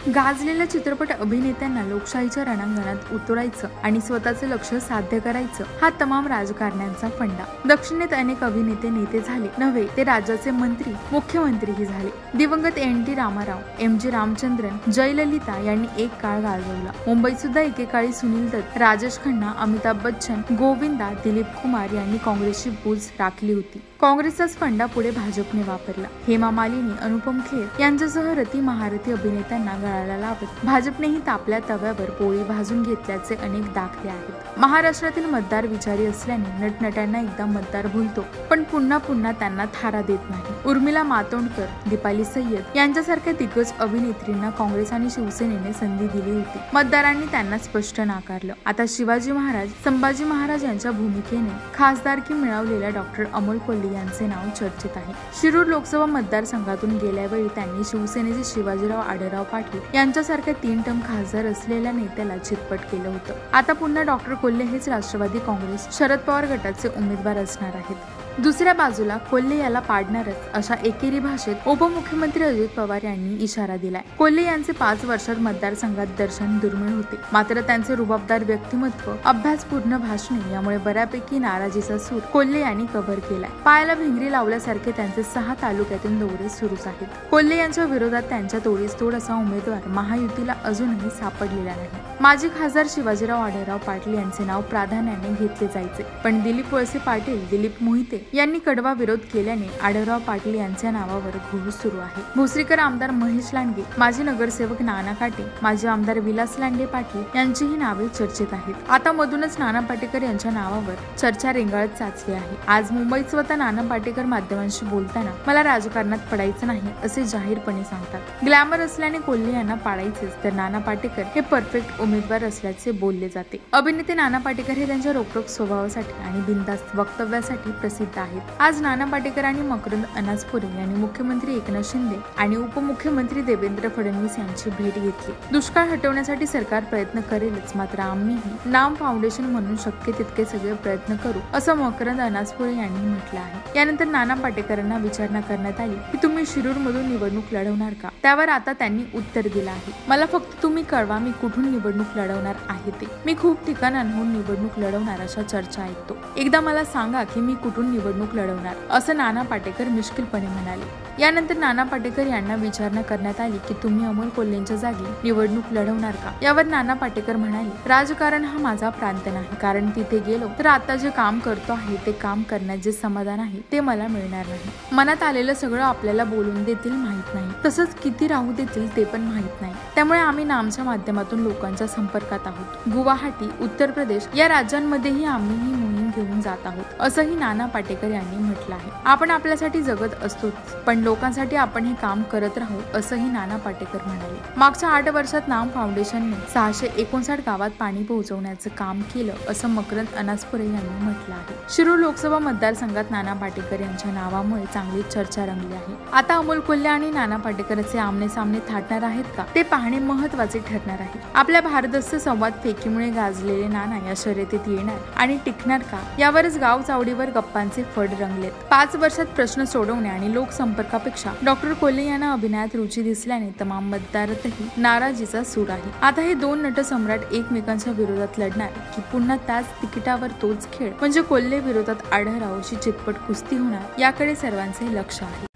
गाजलेल्या चित्रपट अभिनेत्यांना लोकशाहीच्या रणांगणात उतरायचं आणि स्वतःचं लक्ष साध्य करायचं हा तमाम राजकारण्यांचा फंडा। दक्षिणेत अनेक अभिनेते नेते झाले नव्हे, ते राज्याचे मंत्री मुख्यमंत्रीही झाले। दिवंगत NT रामाराव, MG रामचंद्रन, जयललिता यांनी एक काळ गाजवला। मुंबईत सुद्धा एकेकाळी सुनील दत्त, राजेश खन्ना, अमिताभ बच्चन, गोविंदा, दिलीप कुमार यांनी काँग्रेसची बूज राखली होती। काँग्रेसचाच फंडा पुढे भाजपने वापरला। हेमा मालिनी, अनुपम खेर यांच्यासह रती महारथी अभिनेत्यांना गळाला लावत भाजपनेही तापल्या तव्यावर पोळी भाजून घेतल्याचे अनेक दाखले आहेत। महाराष्ट्रातील मतदार विचारी असल्याने नटनट्यांना एकदा मतदार भुलतो, पण पुन्हा पुन्हा त्यांना थारा देत नाही। उर्मिला मातोंडकर, दीपाली सय्यद यांच्यासारख्या दिग्गज अभिनेत्रींना काँग्रेस आणि शिवसेनेने संधी दिली होती, मतदारांनी त्यांना स्पष्ट नाकारलं। आता शिवाजी महाराज, संभाजी महाराज यांच्या भूमिकेने खासदारकी मिळवलेल्या डॉक्टर अमोल कोल्हे यांचे नाव चर्चेत आहे। शिरूर लोकसभा मतदारसंघातून गेल्या वेळी त्यांनी शिवसेनेचे शिवाजीराव आढळराव पाटील यांच्यासारख्या 3 टर्म खासदार असलेल्या नेत्याला चितपट केलं होतं। आता पुन्हा डॉक्टर कोल्हे हेच राष्ट्रवादी काँग्रेस शरद पवार गटाचे उमेदवार असणार आहेत। दुसऱ्या बाजूला कोल्हे याला पाडणारच अशा एकेरी भाषेत उपमुख्यमंत्री अजित पवार यांनी इशारा दिलाय। कोल्हे यांचे 5 वर्षात मतदारसंघात दर्शन दुर्मिळ होते, मात्र त्यांचे रुबाबदार व्यक्तिमत्व, अभ्यासपूर्ण भाषणे यामुळे बऱ्यापैकी नाराजीचा सूर कोल्हे यांनी कव्हर केलाय। पायाला भिंगरी लावल्यासारखे त्यांचे 6 तालुक्यातून दौरे सुरूच आहेत। कोल्हे यांच्या विरोधात त्यांच्या तोडीस तोड असा उमेदवार महायुतीला अजूनही सापडलेला नाही। माजी खासदार शिवाजीराव आढळराव पाटील यांचे नाव प्राधान्याने घेतले जायचे, पण दिलीप वळसे पाटील, दिलीप मोहिते यांनी कडवा विरोध केल्याने आढळराव पाटील यांच्या नावावर घोळ सुरू आहे। भोसरीकर आमदार महेश लांडगे, माजी नगरसेवक नाना काटे, माजी आमदार विलास लांडे पाटील यांचीही नावे चर्चेत आहेत। आता मधूनच नाना पाटेकर यांच्या नावावर चर्चा रेंगाळत चाचली आहे। आज मुंबईत स्वतः नाना पाटेकर माध्यमांशी बोलताना मला राजकारणात पडायचं नाही असे जाहीरपणे सांगतात। ग्लॅमर असल्याने कोल्हे यांना पाडायचेच, तर नाना पाटेकर हे परफेक्ट उमेदवार असल्याचे बोलले जाते। अभिनेते नाना पाटेकर हे त्यांच्या रोखठोक स्वभावासाठी आणि बिनधास्त वक्तव्यासाठी प्रसिद्ध आहेत। आज नाना पाटेकर आणि मकरंद अनासपुरे यांनी मुख्यमंत्री एकनाथ शिंदे आणि उपमुख्यमंत्री देवेंद्र फडणवीस यांची भेट घेतली। दुष्काळ हटवण्यासाठी सरकार प्रयत्न करेलच, मात्र आम्हीही नाम फाउंडेशन म्हणून शक्य तितके सगळे प्रयत्न करू असं मकरंद अनासपुरे यांनी म्हटलं आहे। यानंतर नाना पाटेकरांना विचारणा करण्यात आली की तुम्ही शिरूर मधून निवडणूक लढवणार का? त्यावर आता त्यांनी उत्तर दिलं आहे, मला फक्त तुम्ही कळवा मी कुठून निवडणूक लढवणार आहे ते। मी खूप ठिकाणांहून निवडणूक लढवणार अशा चर्चा ऐकतो, एकदा मला सांगा की मी कुठून निवडणूक लढवणार, असं नाना पाटेकर मिश्किलपणे म्हणाले। यानंतर नाना पाटेकर यांना विचारणा करण्यात आली की तुम्ही अमोल कोल्हेंच्या जागी निवडणूक लढवणार का? यावर नाना पाटेकर म्हणाले, राजकारण हा माझा प्रांत नाही, कारण तिथे गेलो तर आता जे काम करतो आहे ते काम करण्यात जे समाधान आहे ते मला मिळणार नाही। मनात आलेलं सगळं आपल्याला बोलून देतील माहित नाही, तसंच किती राहू देतील ते पण माहित नाही, त्यामुळे आम्ही नामच्या माध्यमातून लोकांच्या संपर्कात आहोत। गुवाहाटी, उत्तर प्रदेश या राज्यांमध्येही आम्ही ही मोहीम घेऊन जात आहोत, असंही नाना पाटेकर यांनी म्हटलं आहे। आपण आपल्यासाठी जगत असतोच, पण लोकांसाठी आपण हे काम करत राहू, असंही नाना पाटेकर म्हणाले। मागच्या 8 वर्षात नाम फाउंडेशनने 659 गावात पाणी पोहोचवण्याचं काम केलं, असं मकरंद अनासपुरे यांनी म्हटलं आहे। शिरूर लोकसभा मतदारसंघात नाना पाटेकर यांच्या नावामुळे चांगली चर्चा रंगली आहे। आता अमोल कोल्हे आणि नाना पाटेकरचे आमने सामने थाटणार आहेत का ते पाहणे महत्त्वाचे ठरणार आहे। आपल्या भारदस्त संवाद फेकीमुळे गाजलेले नाना या शर्यतीत येणार आणि टिकणार का, यावरच गाव चावडीवर गप्पांचे फड रंगलेत। 5 वर्षात प्रश्न सोडवणे आणि लोकसंपर्कापेक्षा डॉक्टर कोल्हे यांना अभिनयात रुची दिसल्याने तमाम मतदारातही नाराजीचा सूर आहे। आता हे 2 नटसम्राट एकमेकांच्या विरोधात लढणार की पुन्हा त्याच तिकिटावर तोच खेळ म्हणजे कोल्हे विरोधात आढळराव अशी चितपट कुस्ती होणार, याकडे सर्वांचे लक्ष आहे।